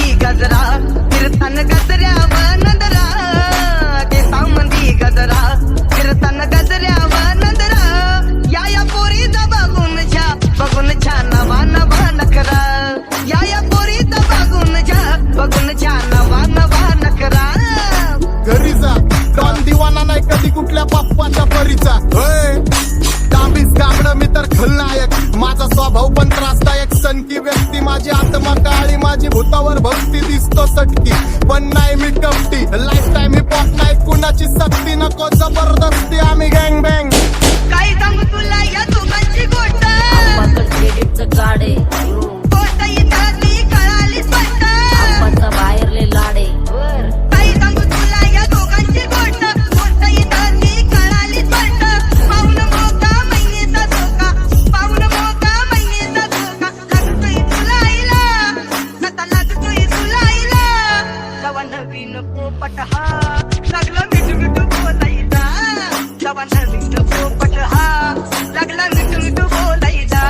केसांमंदी गजरा फिरतान गजऱ्यावर नंदरा, केसांमंदी गजरा फिरतान गजऱ्यावर नंदरा, या पोरीचा बघून छान नवा नवा नखरा, या पोरीचा बघून छान नवा नवा नखरा. घरी जा डॉन दिवाना नाही कधी कुठल्या पप्पाच्या परीचा. तांबीस गाबड मी तर खलनायक, माझा स्वभाव पण त्रासदायक. सनकी व्यक्ती माझी आत्मा काळी, माझी भूतावर भक्ती दिसतो सटकी, पण नाही मी कपटी. लाईफ टाईम ही पॉप नाही कुणाची सक्ती, नको जबरदस्ती आम्ही गँग बँग. काय सांगू तुला या दोघांची गोष्ट, क्रेडिटचं गाडे गोष्ट इथली कळाली स्पष्ट. बाहेरले लाडे काय सांगू तुला या दोघांची गोष्ट, गोष्ट इथली कळाली स्पष्ट. पाऊन मोका महिनेचा धोका, पाऊन मोका महिनेचा धोका. लागतोय तुला आईला, आता लागतोय तुला आईला. जवा नवीन पोपट हा लागला मिठू मिठू बोलायचा, जवा नवीन पोपट हा लागला मिठू मिठू बोलायचा.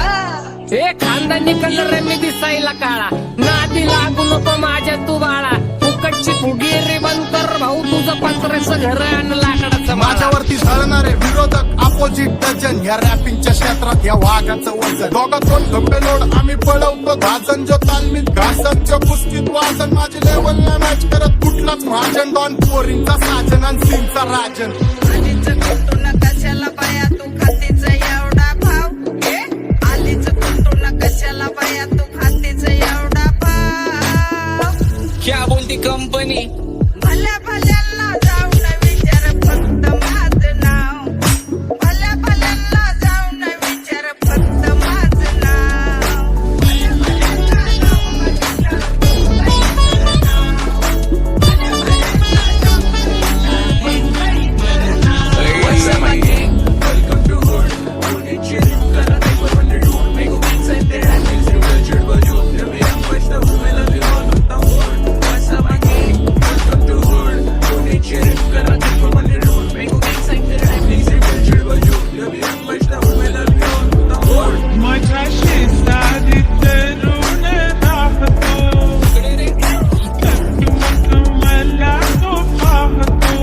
ए खानदानी कलर रे मी दिसायला काळा, नादी लागू नको माझ्या तू बाळा. फुकटची फुगी रे बंद कर भाऊ, तुझं पत्र्याचं घर आणि लाकडाचं माझ्या. माझ्यावरती झळणारे विरोधक अपोजिट डझन, या रॅपिंगच्या क्षेत्रात या वाघाचं वजन. दोघात दोन खंबे लोड आम्ही पळवतो धाजन, जो तालमीत घासन जो कुस्तीत वाजन. माझी लेवल नाही मॅच करत कुठलाच महाजन, डॉन पोरींचा साजन आणि सीनचा राजन. आलीच कुठून कशाला बाया तू खातीच एवढा भाव, आलीच कुठून कशाला बाया तू खातीच एवढा भाव. क्या बोलती कंपनी, भल्या भल्यांना जाऊन विचार फक्त माझं नाव, भल्या भल्यांना जाऊन विचार फक्त माझं नाव. माझ्या शेजारी तरुण राहतो, मग मला तो पाहतो.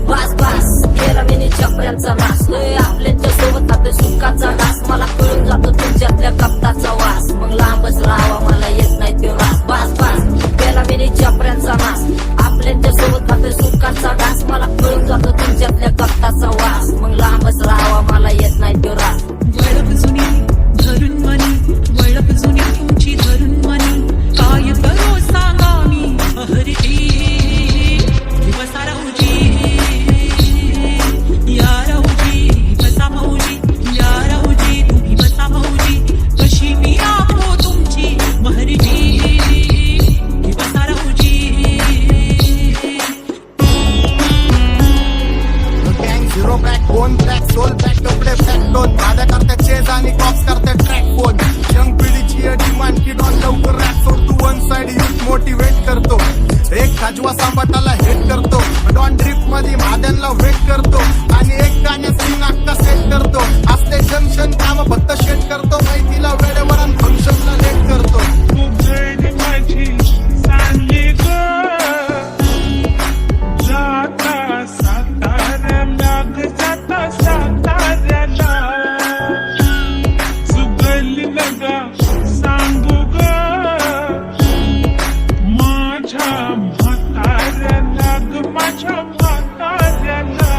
बस बस केला मी चपऱ्यांचा नाश, आपल्याच्या सोबत आपल्या सुखाचा घास. मला कळून जातो तुमच्यातल्या कप्ताचा वास, मग लांबच राहावा मला येत नाही तो रास. बस बस केला मी चपऱ्यांचा नाश, आपल्याच्या सोबत आपल्या सुखाचा घास. मला कळून जातो तुमच्यातल्या कप्ताचा वास, मग लांबच राहावा मला येत नाही तो रास. वळप जुनी धरून मनी, वळप जुनी तुमची धरून मनी, काय करो सांगा मी हरजी दिवसा राहूजी, या राहूजी बसा मौजी, या राहूजी तुम्ही बसा मौजी. कशी मी राहो तुमची महरजी दिवसा राहूजी. गँग zero back bone back soul back कपडे बॅक दोन, भाड्या करते चेज आणि कॉप्स करते ट्रॅक फोन. यंग पिढीची डिमांड की डॉन लवकर रॅप सोड, तू वन साइड युथ मोटिवेट करतो. एक खाजवा सांबाटाला हेट करतो, डॉन ड्रिफ्ट मध्ये महाद्यांना वेट करतो, आणि एक गाण्यात सीन अक्का सेट करतो. असते जंक्शन काम फक्त शेट करतो, माहितीला वेळेवर आणि फंक्शनला लेट करतो. तुझे माझी चांगली ग, जाता साताऱ्याला ग, जाता साताऱ्याला. चुकली नका सांगू ग, माझ्या म्हाताऱ्याला ग, माझ्या म्हाताऱ्याला.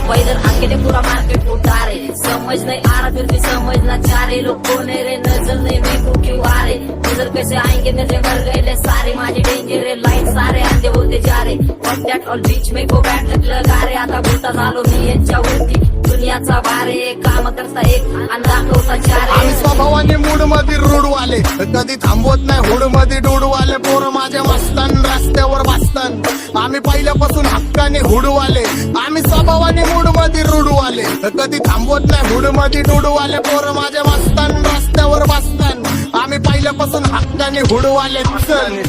पहिलं आकेले पुरा मार्केट उतारे, समझ नहीं आ रहा फिर भी समझना चाह रहे. लोग कौन है रे नजर नहीं मेरे को क्यों आ रहे, नजर कैसे आएंगे नजर मर गए सारे. माझे डेंजर रे लाईट सारे अंधे होते जा रे, ऑन दॅट ऑल बीच में को बॅट लगा रे. आता बोलता झालो मी यांच्यावरती, दुनियाचा बारे काम करता एक आणि दाखवता चार. आम्ही स्वभावाने मूड मध्ये रूडवाले, कधी थांबवत नाही हुड मध्ये डुडवाले. पोरं माझ्या मस्तान रस्त्यावर बसतान, आम्ही पहिल्यापासून हक्काने हुडवाले. आम्ही स्वभावाने मूड मध्ये रूडवाले, कधी थांबवत नाही हुड मध्ये डुडवाले. पोरं माझ्या मस्तान रस्त्यावर बसतान, आम्ही पहिल्यापासून हक्काने हुडवाले. चल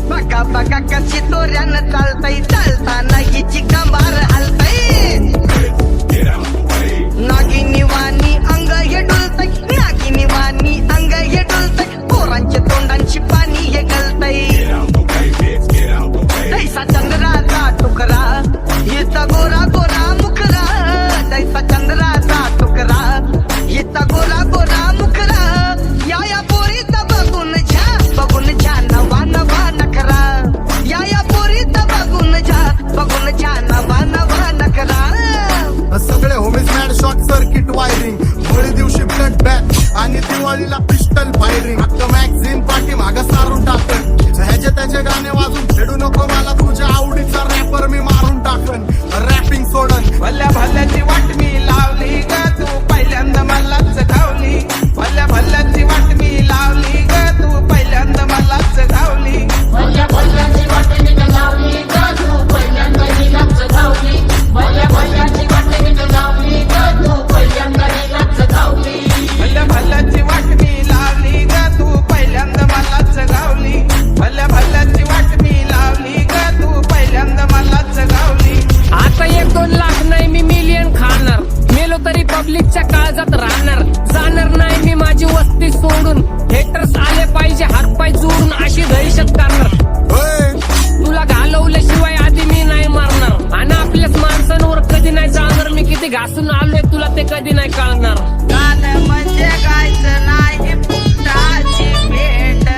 बघा बघा कशी तोऱ्यानं चालतय, चालताना हिची कंबार हलतय. नागिनी वाणी अंग हे डुलतय, नागिनी वाणी अंग हे डुलतय. पोरांचे तोंड पिस्टल फायरिंग अख्खं मॅगझिन पाठी मागं सारून टाकन ह्याचे त्याचे गाणे वाजून फेडू नको मला तुझ्या आवडीचा रॅपर मी मारून टाकन रॅपिंग सोडन भल्या भल्याची वाट मी लावली ग तू पहिल्यांदा मलाच घावली भल्या भल्याची वाट मी लावली ग तू पहिल्यांदा मलाच घावली भल्या भल्याची वाट मी लावली ग तू पहिल्यांदा हिलाच धावली भल्या भल्याची वाट मी लावली ग तू पहिल्यांदा हिलाच धावली भल्या भल्याची वाट मी लावली ग तू पहिल्यांदा मलाच घावली भल्या भल्याची वाट मी लावली ग तू पहिल्यांदा मलाच घावली आता 1-2 लाख नाही मी मिलियन खाणार मेलो तरी पब्लिकच्या काळजात राहणार जाणार नाही मी माझी वस्ती सोडून हेटर्स आले पाहिजे हातपाय जोडून अशी दहशत करणार होय तुला घालवल्याशिवाय आधी मी नाही मारणार आणि आपल्याच माणसांवर कधी नाही जाणार मी किती घासून आलोय तुला ते कधी नाही कळणार गाणं म्हणजे गायचं नाही फुकटाची भेट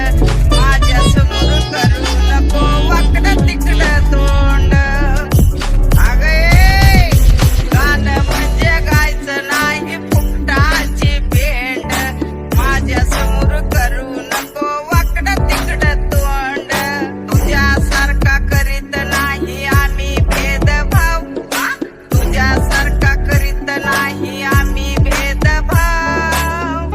माझ्या समोर करू नको वाकडं तिकडं तोंड अगं ए, गाणं म्हणजे गायचं नाही फुकटाची भेट माझ्या समोर करू नको वाकडं तिकडं तोंड तुझ्यासारखा करीत नाही आम्ही भेदभाव हा? तुझ्यासारखा करीत नाही आम्ही भेदभाव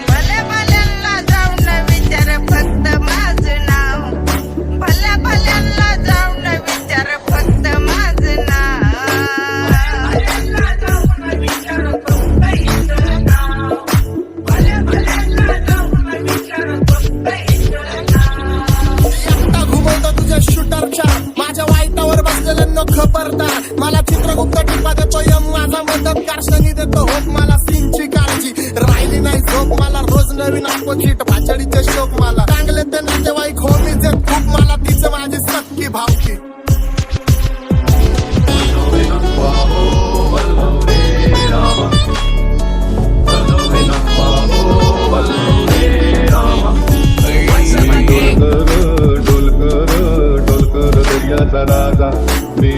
भल्या भल्यांना जाऊन विचार फक्त माझं नाव भल्या भल्यांना जाऊन विचार फक्त माझं एकटा घुमवतो तुझ्या शूटरच्या माझ्या वाईटावर बसलेलं न खबरदार मला चित्रगुप्त टिपा देतो यम माझा मदतगार शनी देतो होप मला सीनची काळजी राहिली नाही झोप मला रोज नवीन अपोजिट भाचडीचे शोक मला चांगले ते नातेवाईक हो मी जे खूप मला तिचं माझी सक्की भावकी डोलकर दर्याचा राजा मी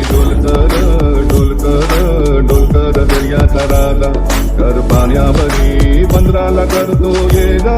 डोलकर दर्याचा राजा कर पाण्यावरी बंदराला करतो ये जा